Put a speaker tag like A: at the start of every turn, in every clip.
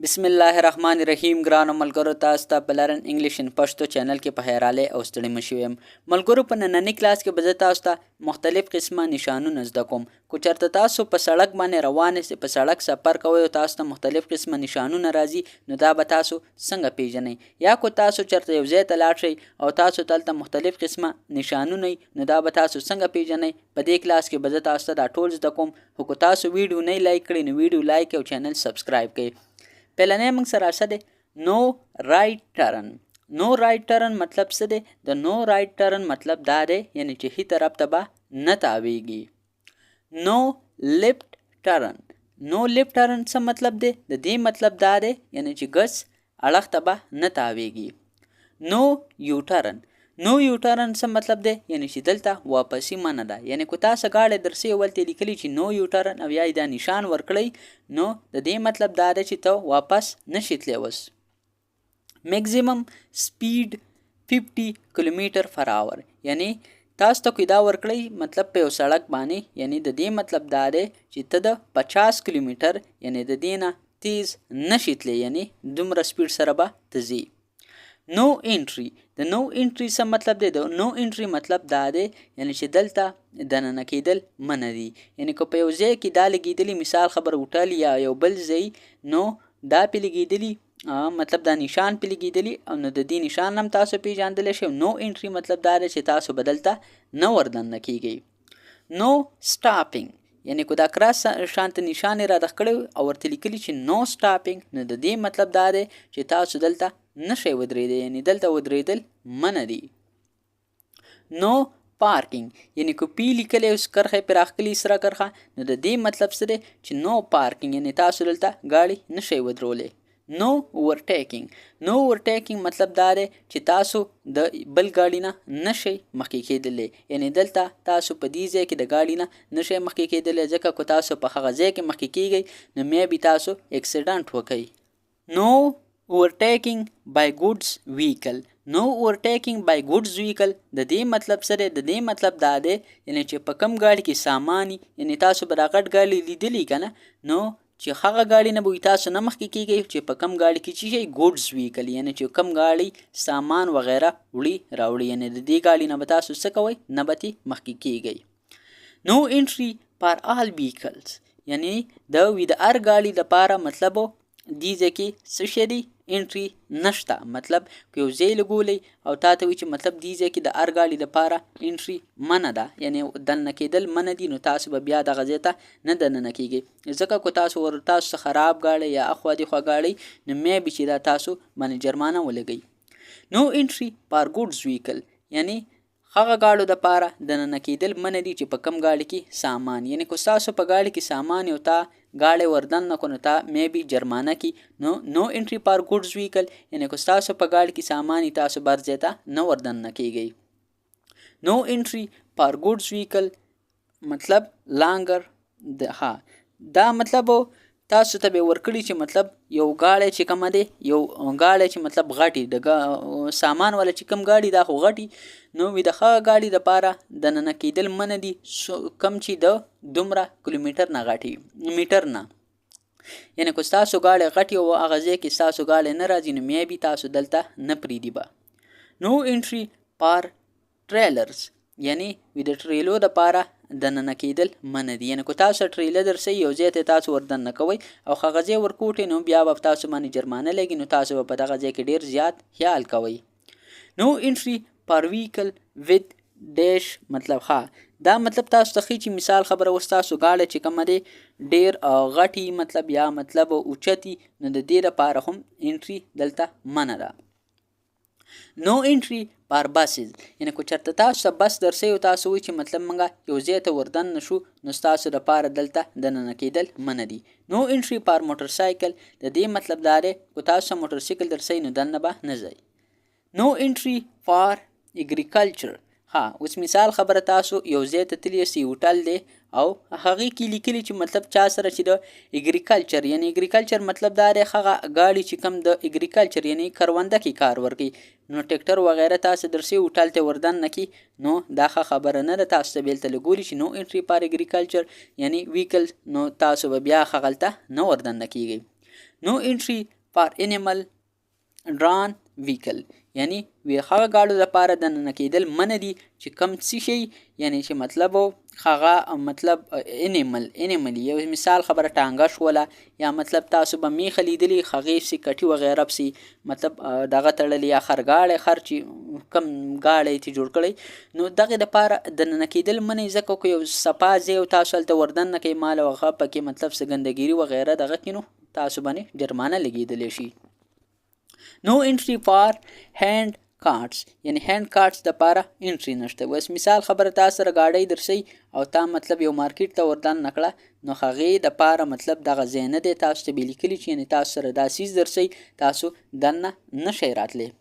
A: بسم الله الرحمن الرحیم ګرانو ملګرو تاسو ته په لرن انګلیش ان پښتو چینل کې په هیراله او ستړي مشو يم ملګرو په نننی کلاس کې به تاسو ته مختلف قسمه نشانونه زده کوم کو چرته تاسو په سړک باندې روان یې په سړک سفر کوئ او تاسو ته مختلف قسمه نشانونه راځي نو دا به تاسو څنګه پیژنئ یا کو تاسو چرته یو ځای ته لاړ شئ او تاسو تلته مختلف قسمه نشانونه نو دا به تاسو څنګه پیژنئ په دې کلاس کې به تاسو ته دا ټول زده کوم خو تاسو ویډیو نه لایک کړئ نو ویډیو لایک او چینل سبسکرایب کړئ پهلنی موږ سره څه دی نو رایټ ټرن نو رایټ ټرن مطلب څه دی د نو رایټ ټرن مطلب دا دی یعنی چې هی طرف ته به نه تاویږي نو لیفټ ټرن نو لیفټ ټرن څه مطلب دی د دې مطلب دا دی یعنی چې ګس اړخ ته به نه تاویږي نو یو ټرن نو یو ټرن څه مطلب دی یعنی چې دلته واپسی منه ده یعنی کو تاسو غاړه درسي ولته لیکلي چې نو یو ټرن او یا دا نشان ورکړی نو د دې مطلب دا دی چې ته واپس نشي تللی اوس میکزیمم سپیډ 50 کیلومتر پر اور یعنی تاسو ته دا ورکړی مطلب په سړک باندې یعنی د دې مطلب دا دی چې ته د 50 کیلومتر یعنی د دینه تیز نشي تللی یعنی دومره سپیډ سره به تزي نو انټری د نو انټری څه مطلب دی د نو انټری مطلب دا دی یعنی چې دلته دننه کېدل منع دي یعنی که په یو ځای کې دا لګېدلی مثال خبر هوټل یا یو بل ځای نو دا پې لګېدلی مطلب دا نشان پې لګېدلی او نو د دې نشان هم تاسو پیژندلی شئ نو انټری مطلب دا دی چې تاسو به دلته نه وردننه کېږئ نو سټاپینګ یعنی که دا کراس شانت نشان را دخ کړی او ورته لیکلي چې نو سټاپینګ نو د دې مطلب دا دی چې تاسو دلته نشئ ودرېدی یعنی دلته ودرېدل منع دي نو پارکینګ یعنی که پی لیکلی اوس کرښه پرې راښکلي سره کرښه نو د دې مطلب څه دی چې نو پارکینګ یعنی تاسو دلته ګاډي نشئ ودرولی نو اوورټیکینګ نو اوورټیکینګ مطلب دا دی چې تاسو د بل ګاډي نه نشئ مخکې کېدلی یعنی دلته تاسو په دې ځای کې د ګاډي نه نشئ مخکې کېدلی ځکه که تاسو په هغه ځای کې مخکې کېږئ نو میبي تاسو اکسیډنټ وکئ نو overtaking by goods vehicle نو overtaking by goods vehicle د دې مطلب سره د دې مطلب دا دی یعنی چې په کم گاډي کې سامان یعنی تاسو به دا غټ گاډي لیدلی کنه نو چې هغه گاډي نه به تاسو نه مخکې کېږئ چې په کم گاډي کې چې goods vehicle یعنی چې کم گاډي سامان وغیرہ وړي راوړي یعنی د دې گاډي نه به تاسو څه کوئ نه به مخکې کېږئ نو انټري پر all vehicles یعنی د هر گاډي لپاره مطلب دې ځکه څه شي دی انټری نشته مطلب که یو ځای لګولی او تا ته وي چې مطلب دې ځای کې د هر ګاډي لپاره انټري منع ده یعنی دننه کېدل منع دي نو تاسو به بیا دغه ځای ته نه دننه کېږئ ځکه که تاسو خراب ګاډی یا اخوا دېخوا ګاډی نو میبي چې دا تاسو باندې جرمانه ولګئ نو انټري پر ګوډز ویکل یعنی هغه ګاډو دپاره دننه کېدل منع دي چې په کم ګاډي کې سامان یعنی که ستاسو په ګاډي کې سامان یو تا ګاډی وردننه کړو نو تا میبي جرمانه کی نو انټري پر ګوډز ویکل یعنی که ستاسو په ګاډي کې سامان تاسو بر ځای ته نه وردننه کېږئ نو انټري پر ګوډز ویکل مطلب لانګر دا مطلب تاسو ته به ورکړي چې مطلب یو ګاډی چې کوم دی یو ګاډی چې مطلب غټي د سامان ولا چې کوم ګاډی دا خو غټي نو وي د هغه ګاډي لپاره دننه کېدل منع دي کم چې د دومره کیلومتر نه غټي میټر نه یعنی که تاسو ګاډی غټي او هغه ځای کې تاسو ګاډی نه راځي نو میبي تاسو دلته نه پریدي به نو انټري پر ټریلرز یعنی وي د ټریلو لپاره دننه کېدل منع دي یعنی که تاسو ټریلر درسئ یو ځای ته تاسو وردننه کوئ او هغه ځای ورکوټئ نو بیا به تاسو باندې جرمانه لګي نو تاسو به په دغه ځای کې ډیر زیات خیال کوئ نو انټري پر ویکل وذ ډیش مطلب دا مطلب تاسو ته چې مثال خبره اوس تاسو ګاډی چې کومه دی ډیر غټي مطلب یا مطلب اوچتي نو د دې لپاره هم انټري دلته منع ده نو انټري پر باسز یعنی که چرته تاسو بس درسئ او تاسو وایئ چې مطلب موږ یو ځای ته وردننه شو نو ستاسو لپاره دلته دننه کېدل منع دي نو انټري پر موټر سایکل د دې مطلب دا دی که تاسو موټر سایکل درسئ نو دننه به نه ځئ نو انټري فار اګریکلچر اوس مثال خبره تاسو یو ځای ته تللی یاست هوټل دی او هغې کې لیکلي چې مطلب چا سره چې د اګریکلچر یعنی اګریکلچر مطلب دا دی هغه ګاډي چې کوم د اګریکلچر یعنی کرونده کې کار ورکوي نو ټیکټر وغیره تاسو درسئ هوټل ته وردننه کړي نو دا ښه خبره نه ده تاسو ته بیلته لګولي چې نو انټري پر اګریکلچر یعنی ویکل نو تاسو به بیا هغلته نه وردننه کېږئ نو انټری فار انیمل ډران ویکل یعنی وی هغه گاډو لپاره د ننه کېدل منع دي چې کم څه شي یعنی چې مطلب هغه مطلب انیمل یو مثال خبره ټانګه شوله یا مطلب تاسو به میخه لیدلی هغې پسې کټي وغیره پسې مطلب دغه تړلی یا خرګاړی خر چې کم ګاډی چې جوړ کړی نو دغې دپاره د ننه کېدل منع ځکه که یو صفا ځای او تاسو هلته وردننه کوئ مال او هغه پکې مطلب څه ګندګیري وغیره دغه کښې نو تاسو باندې جرمانه لګېدلی شي. نو انټری فار هینډ کارټس یعنی هینډ کارټس دپاره انټری نشته. اوس مثال خبره تا سره ګاډی درسئ او تا مطلب یو مارکیټ ته وردننه کړه نو هغې دپاره مطلب دغه ځای نه دی تاسو ته بې لیکلي چې یعنې تاسو سره دا څیز درسئ تاسو دننه نشئ راتلی.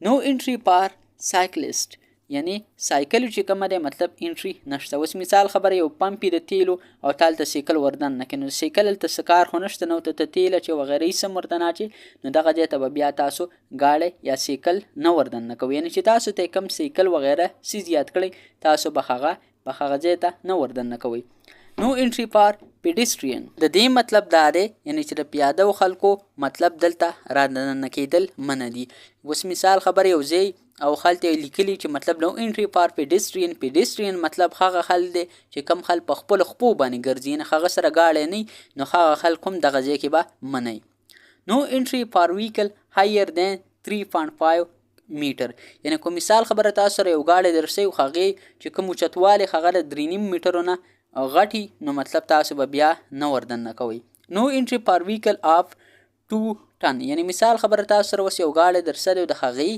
A: نو انټری فار سایکلیسټ یعنی سایکل چې کومه دی مطلب انټری نشته. اوس مثال خبره یو پمپ د تیلو او تا هلته سیکل وردننه کړي نو سیکل هلته څه کار خو نشته نو ته تیل اچې وغیره یې سم ورته نه اچې نو دغه ځای ته به بیا تاسو ګاډی یا سیکل نه وردننه کوئ یعنی چې تاسو ته کم سیکل وغیره څیز یاد کړئ تاسو به هغه ځای ته نه وردننه کوئ. نو انټری فار پیډیسټرین د دې مطلب دا دی یعنی چې د پیاده و خلکو مطلب دلته را دننه کېدل منع دي. اوس مثال خبره یو ځای او خلته لیکلي چې مطلب نو انټری فار پیډیسټرین مطلب هغه خل دی چې کم خل په خپلو خپو باندې ګرځي نه هغه سره ګاډی نه نو هغه خلک هم دغه ځای کې به منئ. نو انټری فار ویکل هایر دین 3.5 میټر یعنی کوم مثال خبره تاسو سره یو ګاډی درسئ او هغې چې کوم اوچتوالی هغه د 3.5 میټرو نه غټي نو مطلب تاسو به بیا نه وردننه کوئ. نو انټری فار ویکل آف 2 ټن یعنی مثال خبره تاسو سره اوس یو ګاډی درسره او د هغې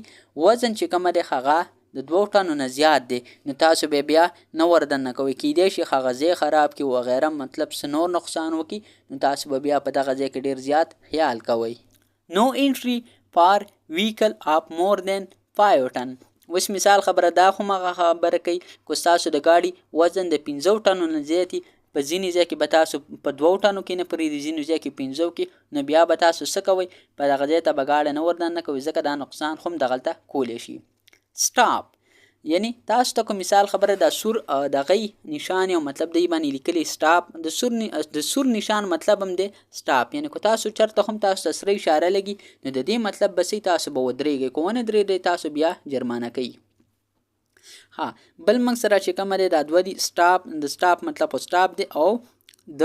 A: وزن چې کومه دی هغه د 2 ټنو نه زیات دی نو تاسو به بیا نه وردننه کوئ. کیدای شي هغه ځای خراب کړي وغیره مطلب څه نور نقصان وکړي نو تاسو به بیا په دغه ځای کې ډېر زیات خیال کوئ. نو انټری فار ویکل آف مور دین 5 ټن اوس مثال خبره دا خو مغه خبره کوي که ستاسو د ګاډي وزن د 15 ټنو نه زیاتي په ځینې ځای کې به تاسو په 2 ټنو کې نه پرېږدي ځینې ځای کې 15 کې نو بیا به تاسو څه کوئ په دغه ځای ته به ګاډی نه وردننه کوئ ځکه دا نقصان خو هم دغلته کولی شي. سټاپ یعنی تاسو ته کوم مثال خبره د سور دغه نشان او مطلب دی باندې لیکلی سټاپ د سور نشان مطلب هم دی سټاپ یعنی که تاسو چرته هم تاسو ته سره اشاره لګي نو د دې مطلب بسې تاسو به ودرېږئ که ونه درېږئ تاسو بیا جرمانه کوي. ها بل موږ سره چې کومه دی دا دوه دي سټاپ د سټاپ مطلب خو سټاپ دی او د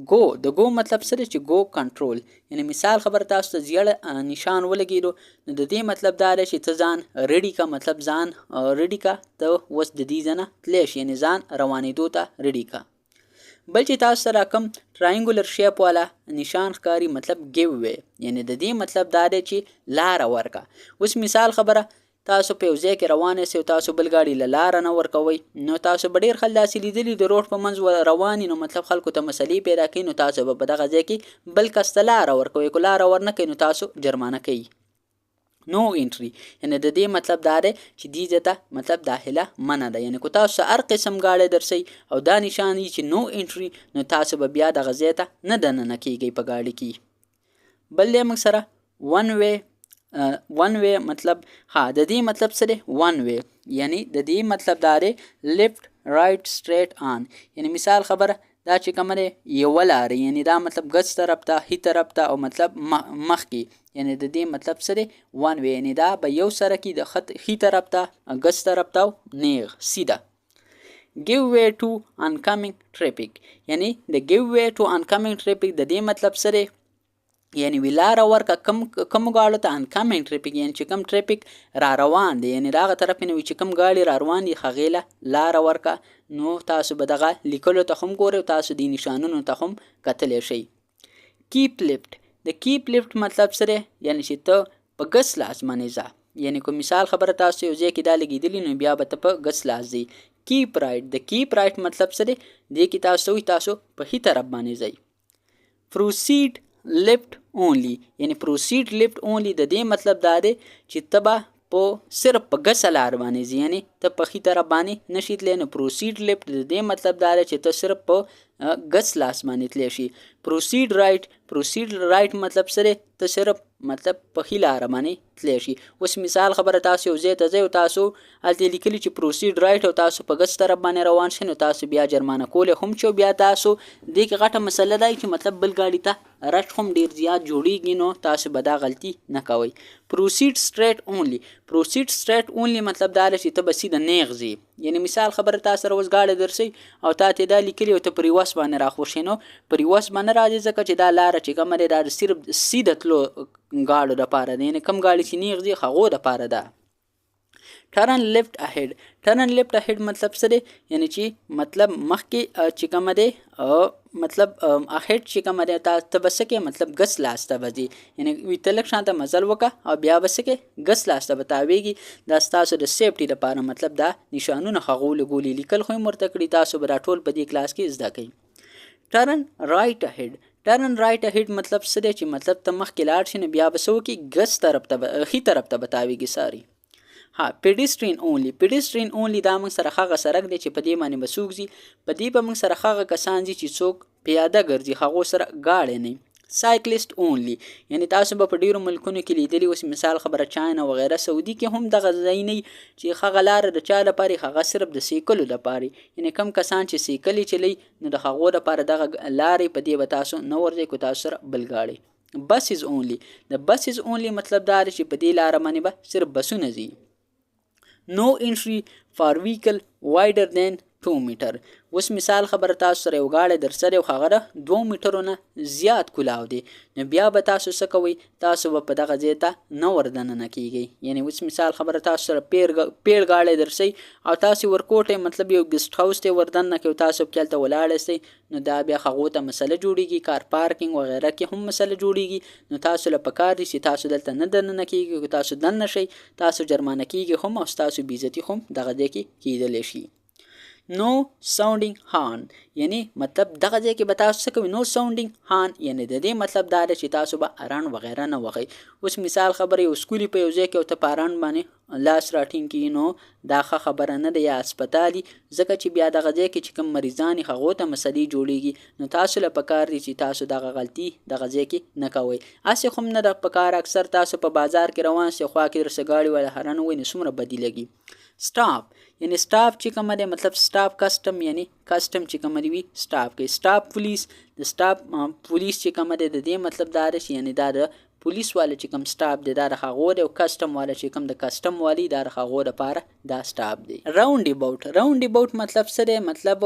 A: گو مطلب سره چې گو کنټرول یعنی مثال خبر تاسو ته زیړ نشان ولګیدو نو د دې مطلب دا دی چې ته ځان ریډي کا مطلب ځان ریډي کا ته وس د دې ځنه تلی شي یعنی ځان روانېدو ته ریډي کا. بل چې تاسو سره کوم ټراینګولر شیپ والا نشان ښکاري مطلب ګیو وی یعنی د دې مطلب دا دی چې لاره ورکه. اوس مثال خبره تاسو په یو ځای کې روان یاست او تاسو بل ګاډي له لاره نه ورکوئ نو تاسو به ډېر خلک داسې لیدلي د روډ په منځ روان نو مطلب خلکو ته مسلې پیدا کوي نو تاسو به په دغه ځای کې بل کس ته لاره ورکوئ که لاره ورنه کوئ نو تاسو جرمانه کوي. نو انټری یعنی د دې مطلب دا دی چې دې ځای ته مطلب داخله منع ده یعنی که تاسو هر قسم ګاډی درسئ او دا نشان وي چې نو انټری نو تاسو به بیا دغه ځای ته نه دننه کیږئ په ګاډي کې. بل دی موږ سره ون وی مطلب د دې مطلب څه دی ون وی یعنی د دې مطلب دا دی لیفت رایټ سټریټ آن یعنی مثال خبره دا چې کومه دی یوه لاره یعنی دا مطلب ګس طرف ته هی طرف ته او مطلب مخکې یعنی د دې مطلب څه دی ون وی یعنی دا به یو سره کې د خط هی طرف ته ګس طرف ته نیغ سیده. give way to oncoming traffic یعنی د give way to oncoming traffic د دې مطلب څه دی یعنی وی لاره ورکه کم ګاډو ته انکامینګ ټریفیک یعنی چې کم ټریفیک را روان دی یعنی دغه طرف نه وي چې کم ګاډي را روان دي هغې له لاره ورکه نو تاسو به دغه لیکلو ته هم ګورئ او تاسو دې نشانونو ته هم کتلی شئ. کیپ لیفت د کیپ لیفت مطلب څه دی یعنی چې ته په ګس لاس باندې ځه یعنی کوم مثال خبره تاسو یو ځای کې دا لګېدلي نو بیا به ته په ګس لاس ځئ. کیپ رایټ د کیپ رایټ مطلب څه دی دې کې تاسو په هی طرف باندې ځئ. پروسیډ لیفت اونلی یعنی پروسیډ لیفت اونلی د دې مطلب دا دی چې ته به په صرف په ګسه لار باندې ځي یعنی ته په ښي طرف باندې نشي تلی نو پروسیډ لیفت د دې مطلب دا دی چې ته صرف په ګس لاس باندې تلی شي. پروسیډ رایټ مطلب څه دی ته صرف مطلب په ښي لاره باندې تللی شي. اوس مثال خبره تاسو یو ځای ته ځئ او تاسو هلته لیکلي چې پروسیډ رایټ او تاسو په ګس طرف باندې روان شئ نو تاسو بیا جرمانه کولی هم شو. بیا تاسو دې کې غټه مسله ده چې مطلب بل ګاډي ته رش هم ډیر زیات جوړیږي نو تاسو به دا غلطي نه کوئ. پروسیډ سټریټ اونلی. پروسیډ سټریټ اونلی مطلب دا دی چې ته به سیده نیغ ځې. یعنی مثال خبره تا سره اوس ګاډی درسئ او تا ته دا لیکلي او ته په ریورس باندې راخوشې نو په ریورس باندې راځي ځکه چې دا لاره چې کومه دی دا صرف سیده تلو ګاډو دپاره دی. یعنې کوم ګاډي چې نیغ ځي هغو دپاره ده. ټرن لیفټ اهیډ. ټرن لیفټ اهیډ مطلب څه دی؟ یعنی چې مطلب مخکې چې کومه دی مطلب اهیډ چې کومه دی ته به څه کې مطلب ګس لاس ته به ځي. یعنې ته لږ شانته مزل وکړه او بیا به څه کې ګس لاس ته به تاویږي. دا ستاسو د سیفټي لپاره مطلب دا نشانونه هغو لګولي لیکل خو یې ورته کړي. تاسو به دا ټول په دې کلاس کې زده کوئ. ټرن رایټ اهیډ. ټرن رایټ اهیډ مطلب څه دی چې مطلب ته مخکې لاړ شي نو بیا به څه وکړي ګس طرف ته به ښي طرف ته به تاویږي. ساري ها پیډیسټرین اونلی. پیډیسټرین اونلی دا موږ سره هغه سړک دی چې په دې باندې به څوک ځي. په دې به موږ سره هغه کسان ځي چې څوک پیاده ګرځي هغو سره ګاډی نه. سایکلیسټ اونلی. یعنی تاسو به په ډیرو ملکونو کې لیدلی اوس مثال خبره چاینا وغیره سعودي کې هم دغه ځای نه چې هغه لاره د چا لپاره هغه صرف د سیکلو لپاره. یعنی کم کسان چې سیکلې چلی نو د هغو لپاره دغه لارې په دې به تاسو نه ورځئ کو تاسو سره بل ګاډی. بسز اونلی. د بسز اونلی مطلب دا دی چې په دې لاره باندې به صرف بسونه ځي. No entry for vehicle wider than 2 میټر. اوس مثال خبره تاسو سره یو ګاډی در سره یو هغه 2 میټرو نه زیات کلاو دی نو بیا به تاسو څه کوئ؟ تاسو به په دغه ځای ته نه وردننه کیږئ. یعنی اوس مثال خبره تاسو سره پیړ ګاډی درسئ او تاسو ورکوټ مطلب یو ګسټ هاوس ته وردننه کوئ تاسو په هلته ولاړ سئ نو دا بیا هغو ته مسله جوړیږي. کار پارکینګ وغیره کې هم مسله جوړیږي نو تاسو له پکار دي چې تاسو دلته نه دننه کیږئ. که تاسو دننه شئ تاسو جرمانه کیږئ هم او ستاسو بېعزتي هم دغه ځای کې کیدلی شي. نو ساونډینګ هارن. یعنی مطلب دغه ځای کې به تاسو څه کوئ؟ نو ساونډینګ هارن. یعنی د دې مطلب دا دی چې تاسو به ارن وغیره نه وهئ. اوس مثال خبره یو سکولي په یو ځای کې او ته په ارن باندې لاس راټینګ کړي نو دا ښه خبره نه ده یا هسپتالي ځکه چې بیا دغه ځای کې چې کوم مریضان هغو ته مسلې جوړیږي نو تاسو له پکار دي چې تاسو دغه غلطي دغه ځای کې نه کوئ. هسې خو نه ده پکار اکثر تاسو په بازار کې روان سئ خوا کې درسه ګاډي والا هرن ووایي نو څومره بدي لګي. سټاپ. یعنی سټاپ چې کومه دی مطلب سټاپ کسټم یعنی کسټم چې کومه دی وي سټاپ کوي. سټاپ پولیس. د سټاپ پولیس چې کومه دی د دې مطلب دا دی چې یعنی دا د پولیس والا چې کوم سټاپ دی دا د هغو دی او کسټم والا چې کوم د کسټم والی دا د هغو دپاره دا سټاپ دی. راونډ اباوټ. راونډ اباوټ مطلب څه دی؟ مطلب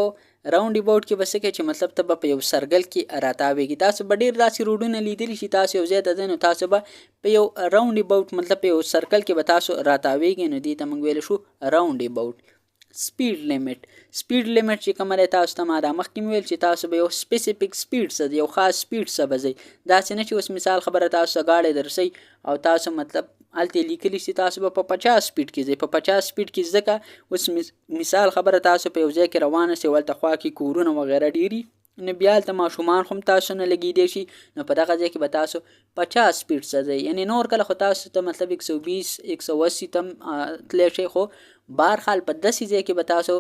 A: راونډ اباوټ کې به څه کوي چې مطلب ته به په یو سرګل کې راتاویږي. تاسو به ډېر داسې روډونه لیدلي چې تاسو یو ځای ته ځئ نو تاسو به په یو راونډ اباوټ مطلب په یو سرکل کې به تاسو راتاویږئ نو دې ته موږ ویلی شو راونډ اباوټ. سپیډ لیمټ. سپیډ لیمټ چې کومه دی تاسو ته ما دا مخکې مې ویل چې تاسو به یو سپیسیفیک سپیډ څه یو خاص سپیډ څه به ځئ. داسې نه چې اوس مثال خبره تاسو ته ګاډی درسئ او تاسو مطلب هلته لیکلي چې تاسو به په 50 سپیډ کې ځئ. په 50 سپیډ کې ځکه اوس مثال خبره تاسو په یو ځای کې روانه سئ هلته خوا کې کورونه وغیره ډېري نو بیا هلته ماشومان هم تاسو نه لګېدی شي نو په دغه ځای کې به تاسو 50 سپیډ څه ځئ. یعنی نور کله خو تاسو ته مطلب 120 180 ته تللی شئ خو بهرحال په داسې ځای کې به تاسو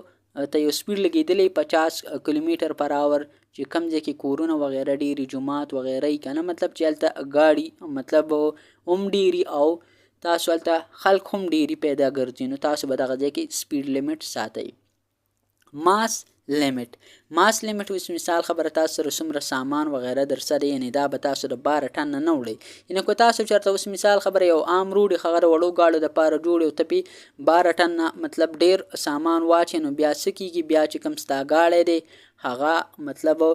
A: ته یو سپیډ لګېدلی 50 کیلومیټر پر اور چې کوم ځای کې کورونه وغیره ډېري جومات وغیره یي که نه مطلب چې هلته ګاډي مطلب هم ډېري او تاسو هلته خلک هم ډېري پیدا ګرځي نو تاسو به دغه ځای کې سپیډ لیمټ ساتئ. ماس لیمټ. ماس لیمټ اوس مثال خبره تاسو سره څومره سامان وغیره در سره یعنی دا به تاسو د 12 ټن نه وړئ. یعنی که تاسو چېرته اوس مثال خبره یو عام روډ هغه د وړو ګاډو دپاره جوړ او ته پې 12 ټن نه مطلب ډېر سامان واچوې نو بیا څه کېږي بیا چې کوم ستا ګاډی دی هغه مطلب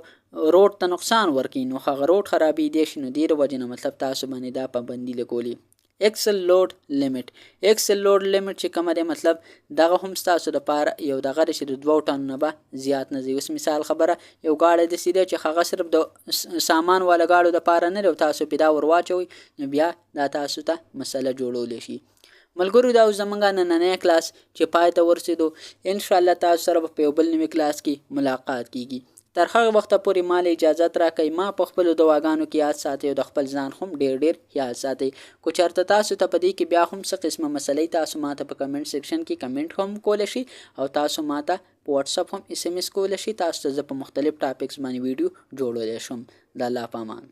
A: روډ ته نقصان ورکوي نو هغه روډ خرابېدی شي نو دې د وجې نه مطلب تاسو باندې دا پابندي لګولي. ایکسل لوډ لیمټ. ایکسل لوډ لیمټ چې کومه دی مطلب دغه هم ستاسو دپاره یو دغه دی چې د 2 ټنو نه به زیات نه ځي. اوس مثال خبره یو ګاډی داسې دی چې هغه صرف د سامان والا ګاډو دپاره نه دی او تاسو پې دا ور واچوئ نو بیا دا تاسو ته مسله جوړولی شي. ملګرو دا اوس زموږ نننی کلاس چې پای ته ورسېدو انشاءالله تاسو سره به په یو بل نوي کلاس کې ملاقات کیږي. تر هغه وخته پورې مال اجازت راکئ. ما په خپلو دواګانو کې یاد ساتئ او د خپل ځان هم ډېر یاد ساتئ. کو چېرته تاسو ته په دې کې بیا هم څه قسمه مسلې تاسو ما ته په کمنټ سیکشن کې کمنټ هم کولی شئ او تاسو ما ته په واتساپ هم SMS کولی شئ. تاسو ته زه په مختلف ټاپکس باندې ویډیو جوړولی شم. د الله په امان.